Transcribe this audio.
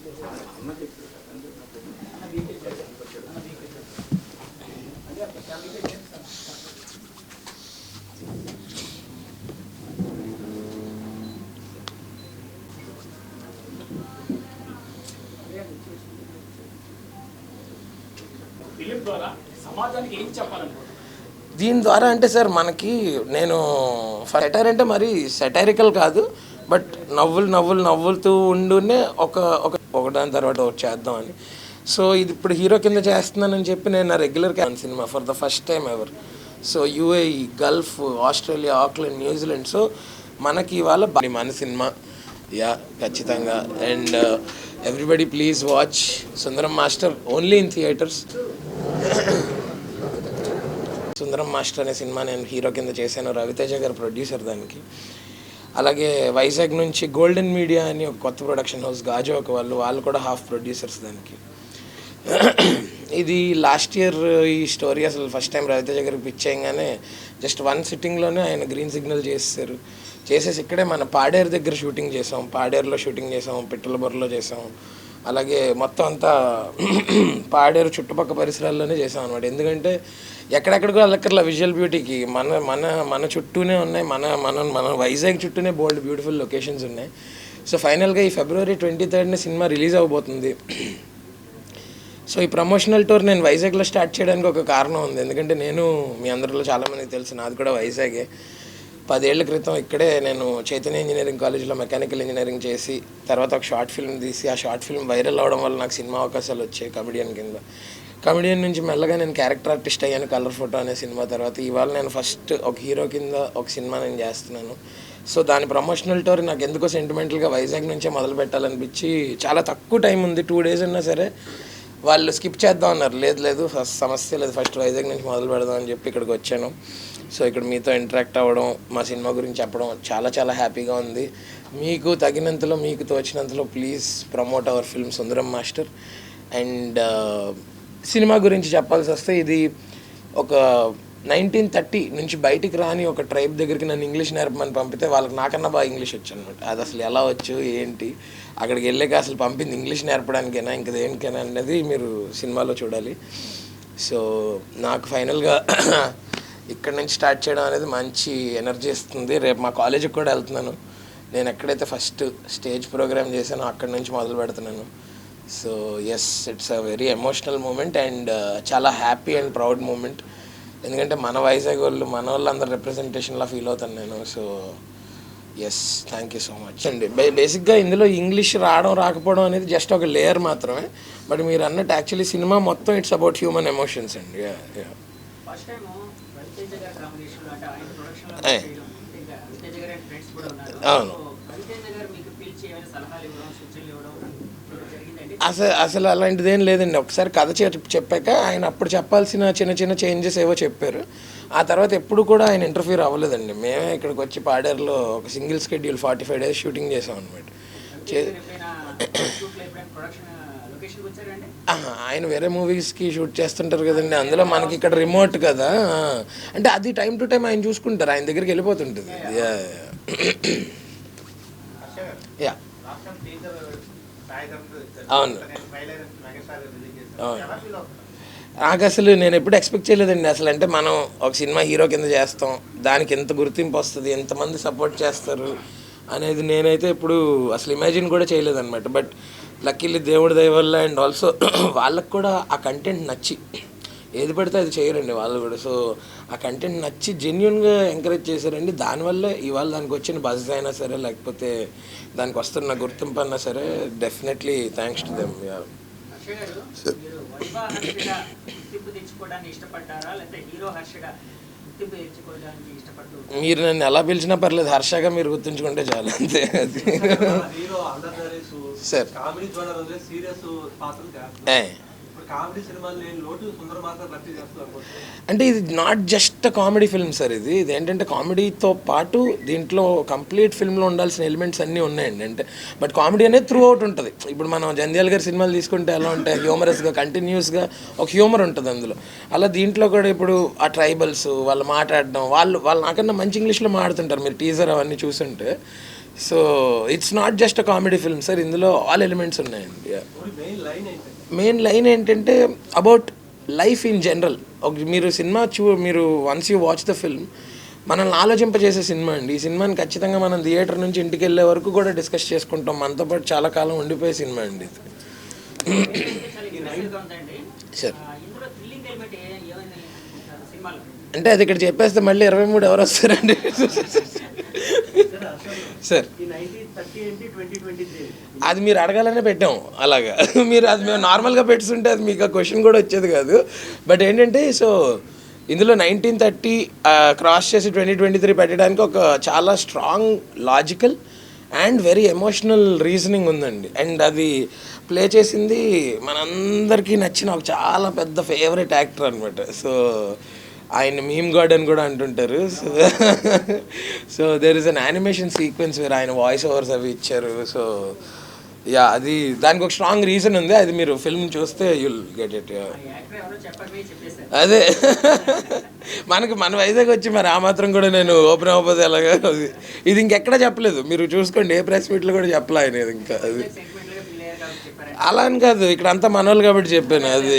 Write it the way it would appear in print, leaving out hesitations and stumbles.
దీని ద్వారా అంటే సార్ మనకి నేను సెటైర్ అంటే మరి సెటైరికల్ కాదు, బట్ నవ్వులుతూ ఉండునే ఒకదాని తర్వాత ఒకటి చేద్దామని. సో ఇది ఇప్పుడు హీరో కింద చేస్తున్నానని చెప్పి నేను నా regular cinema for the first time ever. So UAE, Gulf, Australia, Auckland, New Zealand. So మనకి ఇవాళ మన సినిమా యా ఖచ్చితంగా. And everybody please watch Sundaram master only in theatres. Sundaram master అనే సినిమా నేను హీరో కింద చేశాను, రవితేజ గారు ప్రొడ్యూసర్ దానికి. అలాగే వైజాగ్ నుంచి గోల్డెన్ మీడియా అని ఒక కొత్త ప్రొడక్షన్ హౌస్, గాజువాక వాళ్ళు కూడా హాఫ్ ప్రొడ్యూసర్స్ దానికి. ఇది లాస్ట్ ఇయర్ ఈ స్టోరీ అసలు ఫస్ట్ టైం రవితేజ గారికి పిచ్ చేయగానే జస్ట్ 1 సిట్టింగ్లోనే ఆయన గ్రీన్ సిగ్నల్ చేసేసి ఇక్కడే మన పాడేరు దగ్గర షూటింగ్ చేసాం, పాడేరులో షూటింగ్ చేసాం, పిట్టలబొర్రలో చేసాం. అలాగే మొత్తం అంతా పాడేరు చుట్టుపక్కల పరిసరాల్లోనే చేసాం అనమాట. ఎందుకంటే ఎక్కడెక్కడికో వెళ్ళక్కర్లా విజువల్ బ్యూటీకి, మన చుట్టూనే ఉన్నాయి, మన వైజాగ్ చుట్టూనే బోల్డ్ బ్యూటిఫుల్ లొకేషన్స్ ఉన్నాయి. సో ఫైనల్గా ఈ February 23 సినిమా రిలీజ్ అవబోతుంది. సో ఈ ప్రమోషనల్ టూర్ నేను వైజాగ్లో స్టార్ట్ చేయడానికి ఒక కారణం ఉంది. ఎందుకంటే నేను మీ అందరిలో చాలామందికి తెలుసు, నాది కూడా వైజాగే. 10 ఏళ్ల క్రితం ఇక్కడే నేను చైతన్య ఇంజనీరింగ్ కాలేజీలో మెకానికల్ ఇంజనీరింగ్ చేసి తర్వాత ఒక షార్ట్ ఫిల్మ్ తీసి ఆ షార్ట్ ఫిల్మ్ వైరల్ అవడం వల్ల నాకు సినిమా అవకాశాలు వచ్చాయి కమెడియన్ కింద. కమెడియన్ నుంచి మెల్లగా నేను క్యారెక్టర్ ఆర్టిస్ట్ అయ్యాను కలర్ ఫోటో అనే సినిమా తర్వాత. ఇవాళ నేను ఫస్ట్ ఒక హీరో కింద ఒక సినిమా నేను చేస్తున్నాను. సో దాని ప్రమోషనల్ టూర్ నాకు ఎందుకో సెంటిమెంటల్గా వైజాగ్ నుంచే మొదలు పెట్టాలనిపించి, చాలా తక్కువ టైం ఉంది, 2 days ఉన్నా సరే వాళ్ళు స్కిప్ చేద్దాం అన్నారు. లేదు ఫస్ట్ సమస్య లేదు, ఫస్ట్ వైజాగ్ నుంచి మొదలు పెడదాం అని చెప్పి ఇక్కడికి వచ్చాను. సో ఇక్కడ మీతో ఇంటరాక్ట్ అవ్వడం, మా సినిమా గురించి చెప్పడం చాలా చాలా హ్యాపీగా ఉంది. మీకు తగినంతలో, మీకు తోచినంతలో please promote our film Sundaram Master. And సినిమా గురించి చెప్పాల్సి వస్తే ఇది ఒక 1930 నుంచి బయటికి రాని ఒక ట్రైబ్ దగ్గరికి నన్ను ఇంగ్లీష్ నేర్పమని పంపితే వాళ్ళకి నాకన్నా బాగా ఇంగ్లీష్ వచ్చు అనమాట. అది అసలు ఎలా వచ్చు ఏంటి, అక్కడికి వెళ్ళాక అసలు పంపింది ఇంగ్లీష్ నేర్పడానికైనా ఇంకా దేనికైనా అనేది మీరు సినిమాలో చూడాలి. సో నాకు ఫైనల్గా ఇక్కడ నుంచి స్టార్ట్ చేయడం అనేది మంచి ఎనర్జీ ఇస్తుంది. రేపు మా కాలేజీకి కూడా వెళ్తున్నాను. నేను ఎక్కడైతే ఫస్ట్ స్టేజ్ ప్రోగ్రామ్ చేశానో అక్కడి నుంచి మొదలు పెడుతున్నాను. So yes, it's a very emotional moment and చాలా హ్యాపీ అండ్ ప్రౌడ్ మూమెంట్. ఎందుకంటే మన వైజాగ్ వాళ్ళందరూ రిప్రజెంటేషన్లా ఫీల్ అవుతాను నేను. So yes, thank you so much అండి. బేసిక్గా ఇందులో ఇంగ్లీష్ రాకపోవడం అనేది జస్ట్ ఒక లేయర్ మాత్రమే. బట్ మీరు అన్నట్టు యాక్చువల్లీ సినిమా మొత్తం ఇట్స్ అబౌట్ హ్యూమన్ ఎమోషన్స్ అండి. అవును, అసలు అలాంటిదేం లేదండి. ఒకసారి కథ చెప్పాక ఆయన అప్పుడు చెప్పాల్సిన చిన్న చేంజెస్ ఏవో చెప్పారు. ఆ తర్వాత ఎప్పుడు కూడా ఆయన ఇంటర్ఫియర్ అవ్వలేదండి. మేమే ఇక్కడికి వచ్చి పాడేరులో ఒక సింగిల్ షెడ్యూల్ 45 days షూటింగ్ చేసాం అనమాట. ఆయన వేరే మూవీస్కి షూట్ చేస్తుంటారు కదండి, అందులో మనకి ఇక్కడ రిమోట్ కదా, అంటే అది టైం టు టైం ఆయన చూసుకుంటారు, ఆయన దగ్గరికి వెళ్ళిపోతుంటుంది. యా అవును, నాకు అసలు నేను ఎప్పుడు ఎక్స్పెక్ట్ చేయలేదండి. అసలు అంటే మనం ఒక సినిమా హీరో కింద చేస్తాం, దానికి ఎంత గుర్తింపు వస్తుంది, ఎంతమంది సపోర్ట్ చేస్తారు అనేది నేనైతే ఇప్పుడు అసలు ఇమాజిన్ కూడా చేయలేదన్నమాట. బట్ లక్కీలీ దేవుడి దయ వల్ల అండ్ ఆల్సో వాళ్ళకు కూడా ఆ కంటెంట్ నచ్చి, ఏది పడితే అది చేయరండి వాళ్ళు కూడా. సో ఆ కంటెంట్ నచ్చి జెన్యున్గా ఎంకరేజ్ చేశారండి. దానివల్లే ఇవాళ దానికి వచ్చిన బజ్ అయినా సరే, లేకపోతే దానికి వస్తున్న గుర్తింపు అన్నా సరే, డెఫినెట్లీ థ్యాంక్స్ టు దెమ్. మీరు నన్ను ఎలా పిలిచినా పర్లేదు, హర్షగా మీరు గుర్తుంచుకుంటే చాలు, అంతే. అది సార్ అంటే ఇది not just comedy film sir, ఇది ఏంటంటే కామెడీతో పాటు దీంట్లో కంప్లీట్ ఫిల్మ్లో ఉండాల్సిన ఎలిమెంట్స్ అన్నీ ఉన్నాయండి. అంటే బట్ కామెడీ అనేది త్రూ అవుట్ ఉంటుంది. ఇప్పుడు మనం జంధ్యాల గారి సినిమాలు తీసుకుంటే ఎలా ఉంటాయి, హ్యూమరస్గా కంటిన్యూస్గా ఒక హ్యూమర్ ఉంటుంది అందులో. అలా దీంట్లో కూడా ఇప్పుడు ఆ ట్రైబల్స్ వాళ్ళు మాట్లాడడం, వాళ్ళు నాకన్నా మంచి ఇంగ్లీష్లో మాట్లాడుతుంటారు, మీరు టీజర్ అవన్నీ చూస్తుంటే. So it's not just a comedy film sir, ఇందులో ఆల్ ఎలిమెంట్స్ ఉన్నాయండి. మెయిన్ లైన్ ఏంటంటే అబౌట్ లైఫ్ ఇన్ జనరల్. మీరు సినిమా మీరు once you watch the film మనల్ని ఆలోచింపజేసే సినిమా అండి. ఈ సినిమాని ఖచ్చితంగా మనం థియేటర్ నుంచి ఇంటికి వెళ్ళే వరకు కూడా డిస్కస్ చేసుకుంటాం, మనతో పాటు చాలా కాలం ఉండిపోయే సినిమా అండి ఇది. సార్ అంటే అది ఇక్కడ చెప్పేస్తే మళ్ళీ 23 ఎవరు వస్తారండి? సార్ అది మీరు అడగాలనే పెట్టాము అలాగా. మీరు అది మేము నార్మల్గా పెట్టుకుంటే అది మీకు ఆ క్వశ్చన్ కూడా వచ్చేది కాదు. బట్ ఏంటంటే సో ఇందులో 1930 క్రాస్ చేసి 2023 పెట్టడానికి ఒక చాలా strong logical and very emotional reasoning ఉందండి. అండ్ అది ప్లే చేసింది మనందరికీ నచ్చిన ఒక చాలా పెద్ద ఫేవరెట్ యాక్టర్ అనమాట. సో ఆయన మీమ్ గాడ్ అని కూడా అంటుంటారు. So there is an animation sequence where ఆయన వాయిస్ ఓవర్స్ అవి ఇచ్చారు. సో యా అది దానికి ఒక స్ట్రాంగ్ రీజన్ ఉంది, అది మీరు ఫిల్మ్ చూస్తే యుల్ గెట్ ఇట్. అదే మన వైజాగ్ వచ్చి మరి ఆ మాత్రం కూడా నేను ఓపెన్ అవ్వకపోతే ఎలాగా, ఇది ఇంకెక్కడ చెప్పలేదు, మీరు చూసుకోండి ఏ ప్రెస్ మీట్లో కూడా చెప్పలే ఆయన. ఇంకా అది అలా అని కాదు, ఇక్కడ అంతా మనోళ్ళు కాబట్టి చెప్పాను అది.